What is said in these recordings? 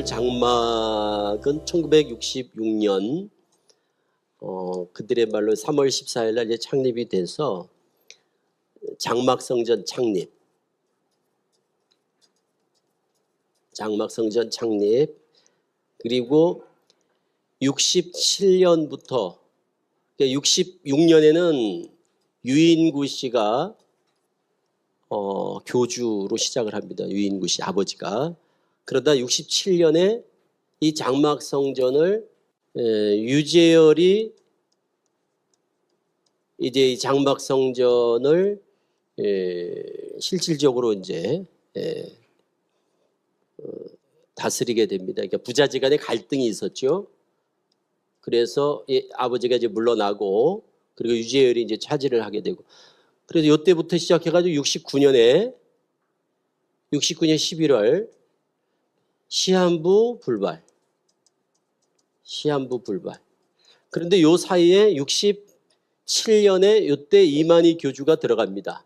장막은 1966년 그들의 말로 3월 14일 날 이제 창립이 돼서 장막성전 창립 그리고 67년부터 66년에는 유인구 씨가 교주로 시작을 합니다. 유인구 씨 아버지가. 그러다 67년에 이 장막성전을 유재열이 이제 이 장막성전을 실질적으로 이제 다스리게 됩니다. 그러니까 부자지간에 갈등이 있었죠. 그래서 아버지가 이제 물러나고 그리고 유재열이 이제 차지를 하게 되고 그래서 이때부터 시작해가지고 69년 11월 시한부 불발. 그런데 요 사이에 67년에 요때 이만희 교주가 들어갑니다.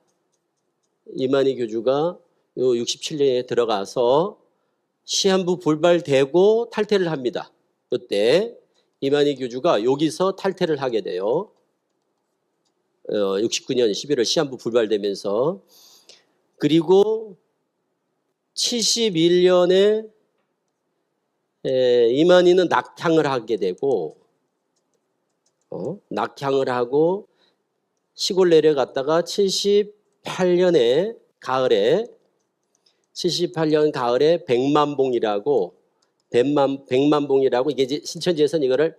이만희 교주가 요 67년에 들어가서 시한부 불발되고 탈퇴를 합니다. 요때 이만희 교주가 여기서 탈퇴를 하게 돼요. 69년 11월 시한부 불발되면서 그리고 71년에 이만희는 낙향을 하게 되고 낙향을 하고 시골 내려갔다가 78년 가을에 백만봉이라고 이게 이제 신천지에서는 이거를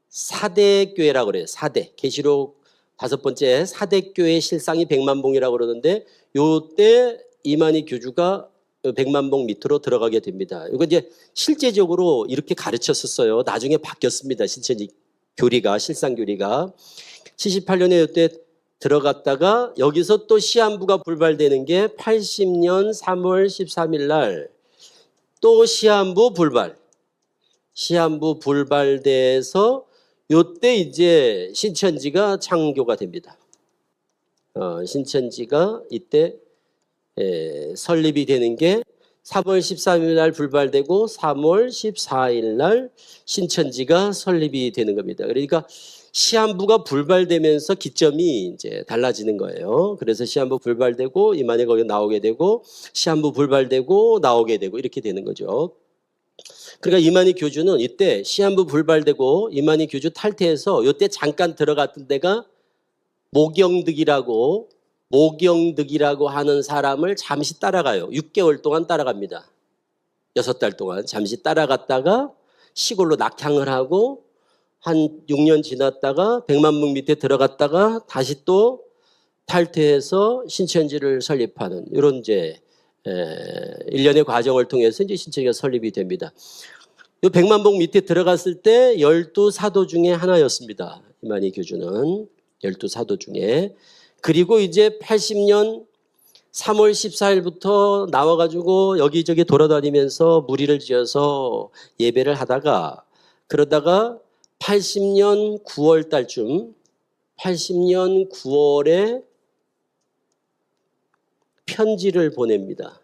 사대교회라고 그래요. 사대 계시록 5번째 사대교회 실상이 백만봉이라고 그러는데 요때 이만희 교주가 백만봉 밑으로 들어가게 됩니다. 이거 이제 실제적으로 이렇게 가르쳤었어요. 나중에 바뀌었습니다. 신천지 교리가 실상 교리가 78년에 이때 들어갔다가 여기서 또 시한부가 불발되는 게 80년 3월 13일 날 또 시한부 불발돼서 요때 이제 신천지가 창교가 됩니다. 신천지가 이때 설립이 되는 게 3월 13일 날 불발되고 3월 14일 날 신천지가 설립이 되는 겁니다. 그러니까 시한부가 불발되면서 기점이 이제 달라지는 거예요. 그래서 시한부 불발되고 이만희 거기 나오게 되고 시한부 불발되고 나오게 되고 이렇게 되는 거죠. 그러니까 이만희 교주는 이때 시한부 불발되고 이만희 교주 탈퇴해서 이때 잠깐 들어갔던 데가 모경득이라고 하는 사람을 잠시 따라가요. 6개월 동안 따라갑니다. 6달 동안 잠시 따라갔다가 시골로 낙향을 하고 한 6년 지났다가 백만봉 밑에 들어갔다가 다시 또 탈퇴해서 신천지를 설립하는 이런 이제 일련의 과정을 통해서 이제 신천지가 설립이 됩니다. 이 백만봉 밑에 들어갔을 때 12사도 중에 하나였습니다. 이만희 교주는 12사도 중에. 그리고 이제 80년 3월 14일부터 나와가지고 여기저기 돌아다니면서 무리를 지어서 예배를 하다가 그러다가 80년 9월 달쯤 80년 9월에 편지를 보냅니다.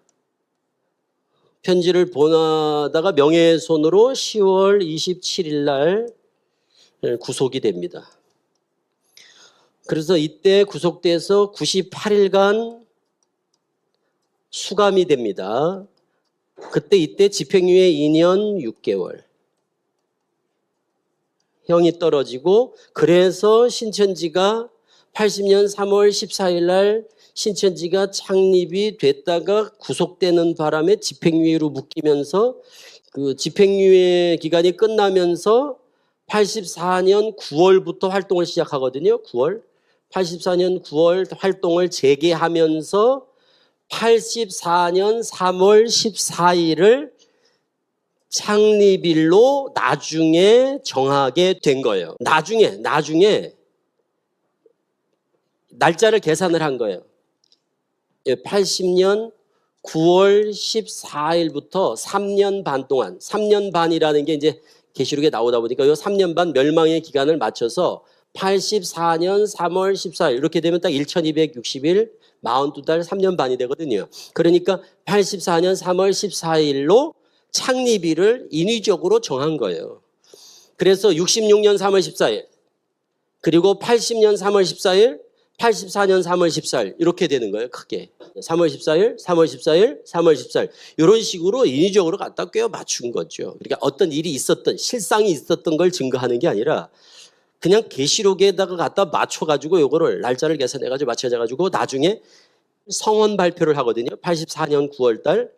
편지를 보내다가 명예훼손으로 10월 27일 날 구속이 됩니다. 그래서 이때 구속돼서 98일간 수감이 됩니다. 이때 집행유예 2년 6개월. 형이 떨어지고 그래서 신천지가 80년 3월 14일 날 신천지가 창립이 됐다가 구속되는 바람에 집행유예로 묶이면서 그 집행유예 기간이 끝나면서 84년 9월부터 활동을 시작하거든요. 84년 9월 활동을 재개하면서 84년 3월 14일을 창립일로 나중에 정하게 된 거예요. 나중에 날짜를 계산을 한 거예요. 80년 9월 14일부터 3년 반 동안 3년 반이라는 게 이제 계시록에 나오다 보니까 이 3년 반 멸망의 기간을 맞춰서 84년 3월 14일 이렇게 되면 딱 1260일 42달 3년 반이 되거든요. 그러니까 84년 3월 14일로 창립일을 인위적으로 정한 거예요. 그래서 66년 3월 14일, 그리고 80년 3월 14일, 84년 3월 14일 이렇게 되는 거예요. 크게 3월 14일, 3월 14일, 3월 14일 이런 식으로 인위적으로 갖다 꿰어 맞춘 거죠. 그러니까 어떤 일이 있었던, 실상이 있었던 걸 증거하는 게 아니라 그냥 계시록에다가 갖다 맞춰가지고 요거를 날짜를 계산해가지고 맞춰져가지고 나중에 성원 발표를 하거든요. 84년 9월달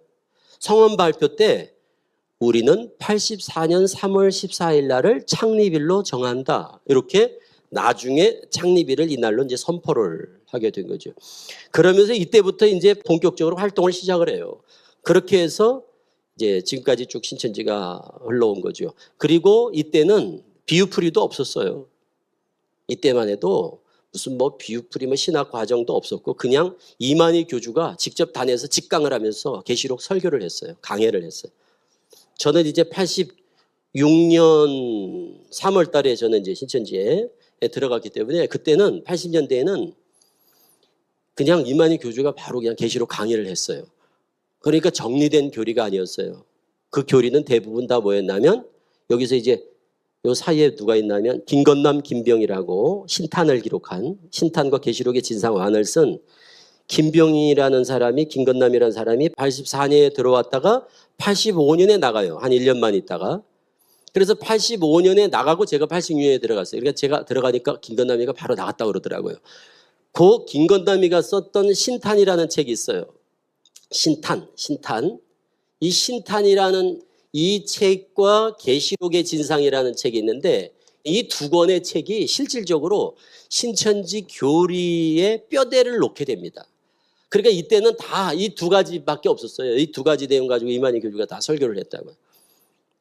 성원 발표 때 우리는 84년 3월 14일 날을 창립일로 정한다. 이렇게 나중에 창립일을 이날로 이제 선포를 하게 된 거죠. 그러면서 이때부터 이제 본격적으로 활동을 시작을 해요. 그렇게 해서 이제 지금까지 쭉 신천지가 흘러온 거죠. 그리고 이때는 비유풀이도 없었어요. 이때만 해도 무슨 뭐 비유풀이 뭐 신학 과정도 없었고 그냥 이만희 교주가 직접 다녀서 직강을 하면서 계시록 설교를 했어요. 강해를 했어요. 저는 이제 86년 3월 달에 저는 이제 신천지에 들어갔기 때문에 그때는 80년대에는 그냥 이만희 교주가 바로 그냥 계시록 강의를 했어요. 그러니까 정리된 교리가 아니었어요. 그 교리는 대부분 다 뭐였냐면 여기서 이제 요 사이에 누가 있냐면 김건남 김병이라고 신탄을 기록한 신탄과 계시록의 진상완을 쓴 김병이라는 사람이 김건남이라는 사람이 84년에 들어왔다가 85년에 나가요. 한 1년만 있다가. 그래서 85년에 나가고 제가 86년에 들어갔어요. 그러니까 제가 들어가니까 김건남이가 바로 나갔다고 그러더라고요. 그 김건남이가 썼던 신탄이라는 책이 있어요. 신탄. 이 신탄이라는 이 책과 계시록의 진상이라는 책이 있는데 이 두 권의 책이 실질적으로 신천지 교리의 뼈대를 놓게 됩니다. 그러니까 이때는 다 이 두 가지밖에 없었어요. 이 두 가지 내용 가지고 이만희 교주가 다 설교를 했다고요.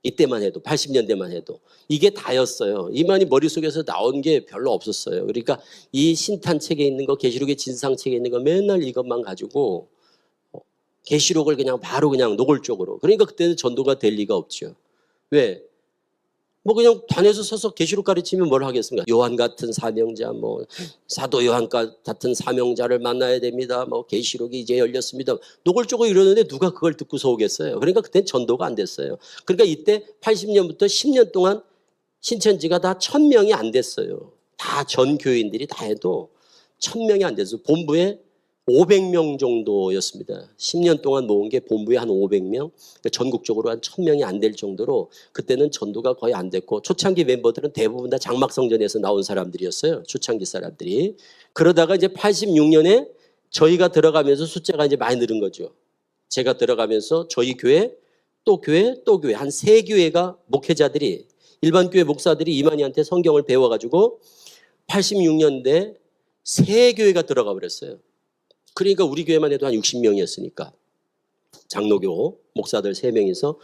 이때만 해도 80년대만 해도 이게 다였어요. 이만희 머릿속에서 나온 게 별로 없었어요. 그러니까 이 신탄 책에 있는 거 계시록의 진상 책에 있는 거 맨날 이것만 가지고 계시록을 그냥 바로 그냥 노골적으로. 그러니까 그때는 전도가 될 리가 없죠. 왜? 뭐 그냥 단에서 서서 계시록 가르치면 뭘 하겠습니까? 요한 같은 사명자, 뭐 사도 요한 같은 사명자를 만나야 됩니다. 뭐 계시록이 이제 열렸습니다. 노골적으로 이러는데 누가 그걸 듣고서 오겠어요? 그러니까 그때는 전도가 안 됐어요. 그러니까 이때 80년부터 10년 동안 신천지가 다 1000명이 안 됐어요. 다 전 교인들이 다 해도 1000명이 안 됐어요. 본부에 500명 정도였습니다. 10년 동안 모은 게 본부에 한 500명, 그러니까 전국적으로 한 1000명이 안 될 정도로 그때는 전도가 거의 안 됐고 초창기 멤버들은 대부분 다 장막성전에서 나온 사람들이었어요. 초창기 사람들이. 그러다가 이제 86년에 저희가 들어가면서 숫자가 이제 많이 늘은 거죠. 제가 들어가면서 저희 교회, 또 교회, 또 교회 한 3교회가 목회자들이 일반 교회 목사들이 이만희한테 성경을 배워가지고 86년대 3교회가 들어가 버렸어요. 그러니까 우리 교회만 해도 한 60명이었으니까 장로교 목사들 3명이서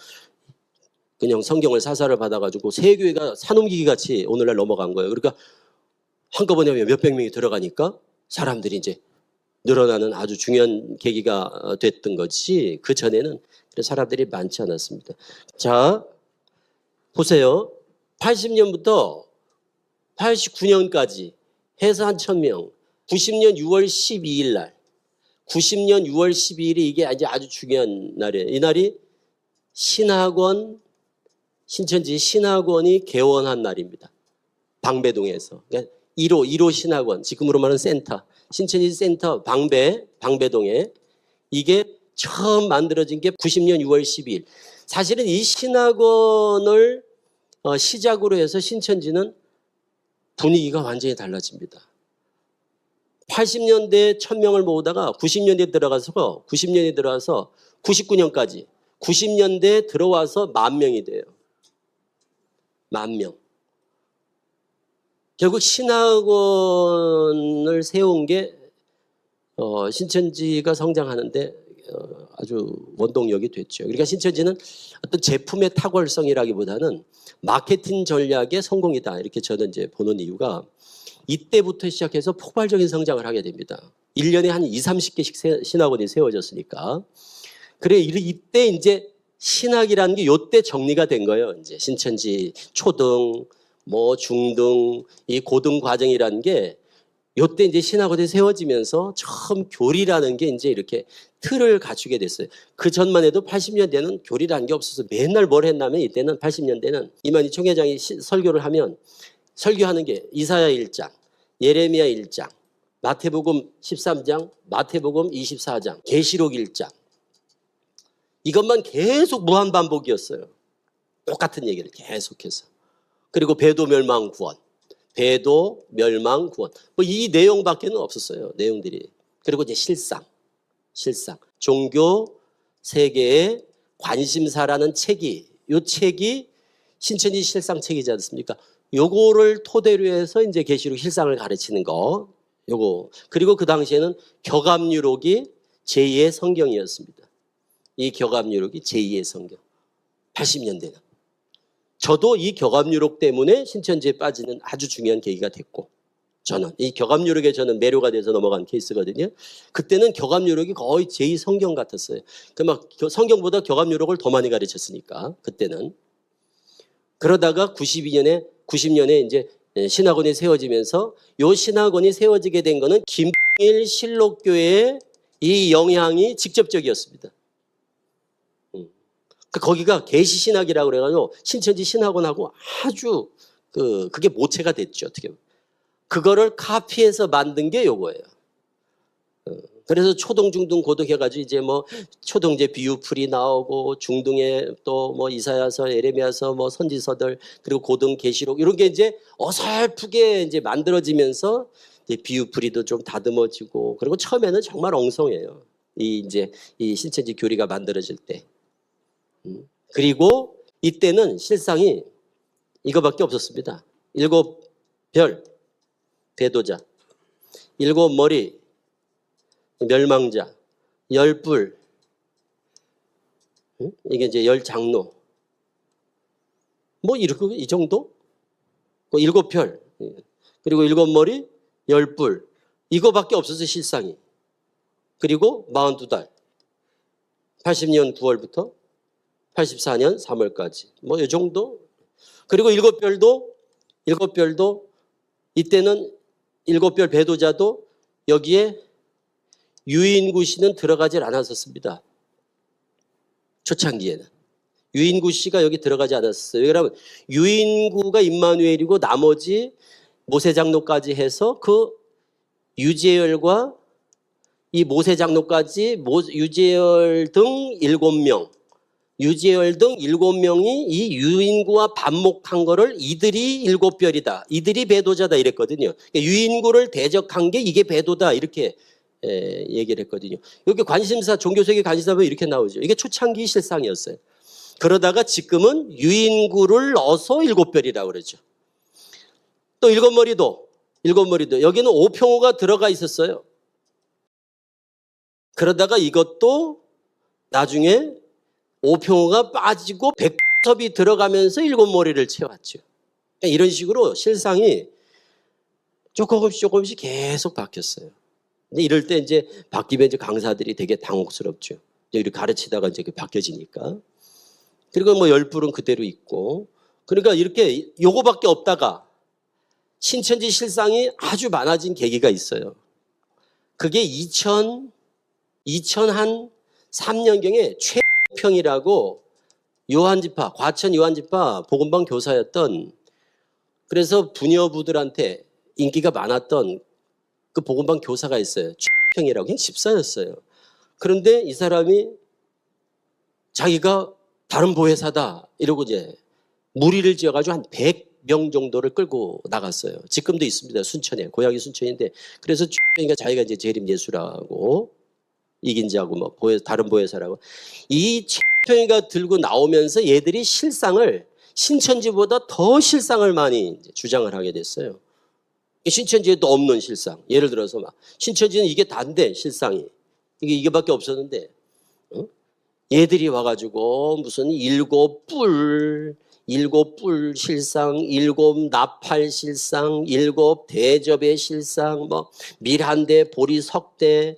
그냥 성경을 사사를 받아가지고 세 교회가 산옮기기 같이 오늘날 넘어간 거예요. 그러니까 한꺼번에 몇백 명이 들어가니까 사람들이 이제 늘어나는 아주 중요한 계기가 됐던 거지 그 전에는 사람들이 많지 않았습니다. 자 보세요. 80년부터 89년까지 해서 한 1000명 90년 6월 12일 날 90년 6월 12일이 이게 이제 아주 중요한 날이에요. 이 날이 신천지 신학원이 개원한 날입니다. 방배동에서. 그러니까 1호 신학원, 지금으로 말하는 센터. 신천지 센터 방배동에 이게 처음 만들어진 게 90년 6월 12일. 사실은 이 신학원을 시작으로 해서 신천지는 분위기가 완전히 달라집니다. 80년대에 1000명을 모으다가 90년대에 들어가서 99년까지 90년대에 들어와서 10,000명이 돼요. 10,000명. 결국 신학원을 세운 게 신천지가 성장하는데 아주 원동력이 됐죠. 그러니까 신천지는 어떤 제품의 탁월성이라기보다는 마케팅 전략의 성공이다. 이렇게 저는 이제 보는 이유가 이때부터 시작해서 폭발적인 성장을 하게 됩니다. 1년에 한 20-30개씩 신학원이 세워졌으니까. 그래, 이때 이제 신학이라는 게 요때 정리가 된 거예요. 이제 신천지 초등, 뭐 중등, 이 고등 과정이라는 게 요때 이제 신학원이 세워지면서 처음 교리라는 게 이제 이렇게 틀을 갖추게 됐어요. 그 전만 해도 80년대는 교리라는 게 없어서 맨날 뭘 했냐면 이때는 80년대는 이만희 총회장이 설교를 하면 설교하는 게 이사야 1장, 예레미야 1장, 마태복음 13장, 마태복음 24장, 계시록 1장. 이것만 계속 무한반복이었어요. 똑같은 얘기를 계속해서. 그리고 배도 멸망 구원. 배도 멸망 구원. 뭐 이 내용밖에는 없었어요. 내용들이. 그리고 이제 실상. 종교 세계의 관심사라는 책이 이 책이 신천지 실상 책이지 않습니까? 요거를 토대로 해서 이제 계시록 실상을 가르치는 거. 요거. 그리고 그 당시에는 격암유록이 제2의 성경이었습니다. 이 격암유록이 제2의 성경. 80년대는. 저도 이 격암유록 때문에 신천지에 빠지는 아주 중요한 계기가 됐고, 저는 이 격암유록에 저는 매료가 돼서 넘어간 케이스거든요. 그때는 격암유록이 거의 제2 성경 같았어요. 그 막 성경보다 격암유록을 더 많이 가르쳤으니까 그때는. 그러다가 90년에 이제 신학원이 세워지면서 요 신학원이 세워지게 된 거는 김일 실록교회의 이 영향이 직접적이었습니다. 거기가 계시신학이라고 그래가지고 신천지 신학원하고 아주 그게 모체가 됐죠. 어떻게 보면. 그거를 카피해서 만든 게 요거예요. 그래서 초등, 중등, 고등 해가지고 이제 뭐 초등제 비유풀이 나오고 중등에 또 뭐 이사야서, 예레미야서, 뭐 선지서들 그리고 고등 계시록 이런 게 이제 어설프게 이제 만들어지면서 이제 비유풀이도 좀 다듬어지고 그리고 처음에는 정말 엉성해요. 이 신천지 교리가 만들어질 때. 그리고 이때는 실상이 이거밖에 없었습니다. 7별 배도자, 7머리 멸망자, 10뿔 이게 이제 10장로 뭐 이렇게 이 정도? 7별 그리고 7머리 10뿔 이거밖에 없었어요. 실상이. 그리고 42달 80년 9월부터 84년 3월까지 뭐 이 정도. 그리고 7별도 이때는 7별 배도자도 여기에 유인구 씨는 들어가질 않았었습니다. 초창기에는 유인구 씨가 여기 들어가지 않았어요. 왜냐하면 유인구가 임마누엘이고 나머지 모세장로까지 해서 그 유재열과 이 모세장로까지 유재열 등 7명 유재열 등 7명이 이 유인구와 반목한 거를 이들이 7별이다. 이들이 배도자다 이랬거든요. 유인구를 대적한 게 이게 배도다 이렇게 얘기를 했거든요. 여기 관심사, 종교세계 관심사 보면 이렇게 나오죠. 이게 초창기 실상이었어요. 그러다가 지금은 유인구를 넣어서 7별이라고 그러죠. 또 7머리도 여기는 오평호가 들어가 있었어요. 그러다가 이것도 나중에 오평호가 빠지고 백섭이 들어가면서 7머리를 채웠죠. 이런 식으로 실상이 조금씩 계속 바뀌었어요. 근데 이럴 때 이제 바뀌면 이제 강사들이 되게 당혹스럽죠. 이렇게 가르치다가 이제 바뀌어지니까. 그리고 뭐 10불은 그대로 있고. 그러니까 이렇게 요거밖에 없다가 신천지 실상이 아주 많아진 계기가 있어요. 그게 2003년경에 최평이라고 요한지파, 과천 요한지파 복음방 교사였던 그래서 부녀부들한테 인기가 많았던 그 복음방 교사가 있어요. 최평이라고 그냥 집사였어요. 그런데 이 사람이 자기가 다른 보혜사다 이러고 이제 무리를 지어가지고 한 100명 정도를 끌고 나갔어요. 지금도 있습니다. 순천에 고향이 순천인데 그래서 최평이가 자기가 이제 재림 예수라고 이긴 자고 뭐 다른 보혜사라고 이 최평이가 들고 나오면서 얘들이 실상을 신천지보다 더 실상을 많이 주장을 하게 됐어요. 신천지에도 없는 실상. 예를 들어서 막 신천지는 이게 단데 실상이 이게밖에 없었는데 얘들이 와가지고 무슨 7뿔 실상, 7 나팔 실상, 7 대접의 실상, 뭐 밀한대, 보리석대,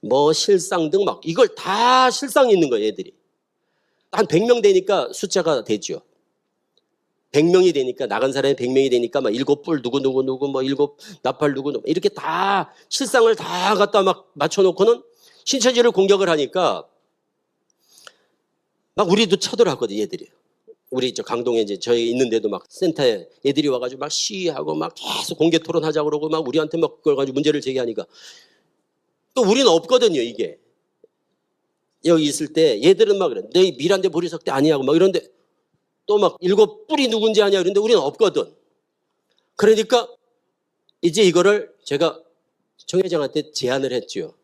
뭐 실상 등 막 이걸 다 실상이 있는 거예요. 얘들이 한 100명 되니까 숫자가 되죠. 100명이 되니까 나간 사람이 100명이 되니까 막 7뿔 누구 뭐 7나팔 누구 이렇게 다 실상을 다 갖다 막 맞춰놓고는 신천지를 공격을 하니까 막 우리도 쳐들어왔거든 얘들이. 우리 저 강동에 이제 저희 있는데도 막 센터에 애들이 와가지고 막 시위하고 막 계속 공개 토론하자 그러고 막 우리한테 막 그걸 가지고 문제를 제기하니까 또 우리는 없거든요 이게. 여기 있을 때 얘들은 막 그래. 너희 미란대 보리석대 아니냐고 막 이런데 또 막 7뿔이 누군지 아냐 그런데 우리는 없거든. 그러니까 이제 이거를 제가 정 회장한테 제안을 했죠.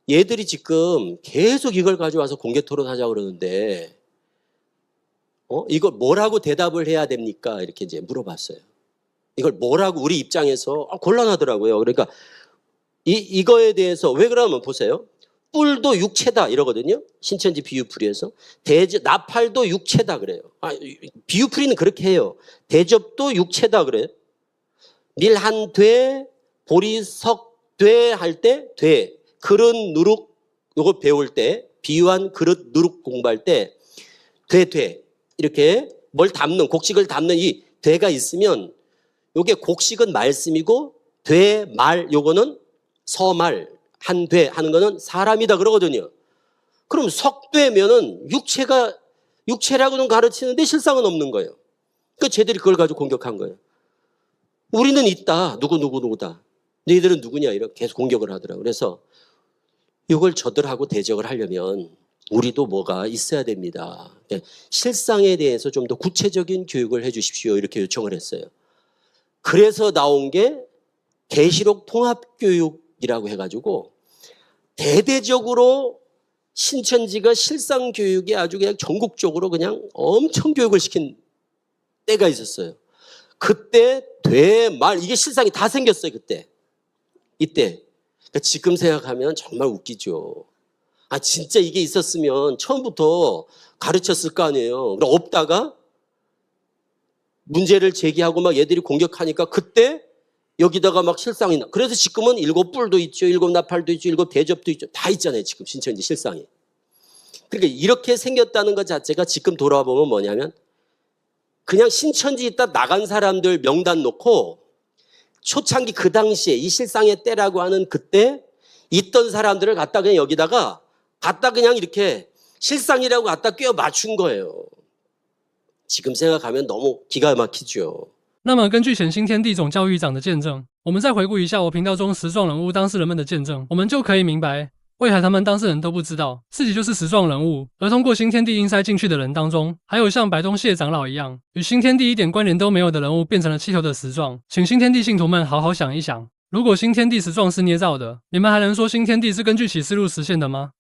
얘들이 지금 계속 이걸 가져와서 공개 토론하자 그러는데 이걸 뭐라고 대답을 해야 됩니까? 이렇게 이제 물어봤어요. 이걸 뭐라고 우리 입장에서 곤란하더라고요. 그러니까 이거에 대해서 왜 그러면 보세요. 뿔도 육체다 이러거든요. 신천지 비유풀이에서. 나팔도 육체다 그래요. 비유풀이는 그렇게 해요. 대접도 육체다 그래요. 밀한되 보리석되 할 때 되. 그릇 누룩 요거 배울 때 비유한 그릇 누룩 공부할 때 되 이렇게 뭘 담는 곡식을 담는 이 되가 있으면 요게 곡식은 말씀이고 되 말 요거는 서말 한되 하는 거는 사람이다 그러거든요. 그럼 석되면은 육체라고는 가르치는데 실상은 없는 거예요. 그러니까 쟤들이 그걸 가지고 공격한 거예요. 우리는 있다. 누구다. 너희들은 누구냐 이렇게 계속 공격을 하더라고요. 그래서 이걸 저들하고 대적을 하려면 우리도 뭐가 있어야 됩니다. 실상에 대해서 좀 더 구체적인 교육을 해 주십시오. 이렇게 요청을 했어요. 그래서 나온 게 계시록 통합교육이라고 해가지고 대대적으로 신천지가 실상 교육에 아주 그냥 전국적으로 그냥 엄청 교육을 시킨 때가 있었어요. 그때 되말 이게 실상이 다 생겼어요. 그때 이때 그러니까 지금 생각하면 정말 웃기죠. 진짜 이게 있었으면 처음부터 가르쳤을 거 아니에요. 없다가 문제를 제기하고 막 얘들이 공격하니까 그때 여기다가 막 실상이 나. 그래서 지금은 7뿔도 있죠. 7나팔도 있죠. 7대접도 있죠. 다 있잖아요. 지금 신천지 실상이. 그러니까 이렇게 생겼다는 것 자체가 지금 돌아보면 뭐냐면 그냥 신천지 있다 나간 사람들 명단 놓고 초창기 그 당시에 이 실상의 때라고 하는 그때 있던 사람들을 갖다 그냥 여기다가 갖다 그냥 이렇게 실상이라고 갖다 끼워 맞춘 거예요. 지금 생각하면 너무 기가 막히죠. 那么，根据显新天地总教育长的见证，我们再回顾一下我频道中时状人物当事人们的见证，我们就可以明白，为何他们当事人都不知道自己就是时状人物，而通过新天地硬塞进去的人当中，还有像白东谢长老一样，与新天地一点关联都没有的人物变成了气头的时状。请新天地信徒们好好想一想，如果新天地时状是捏造的，你们还能说新天地是根据启示录实现的吗？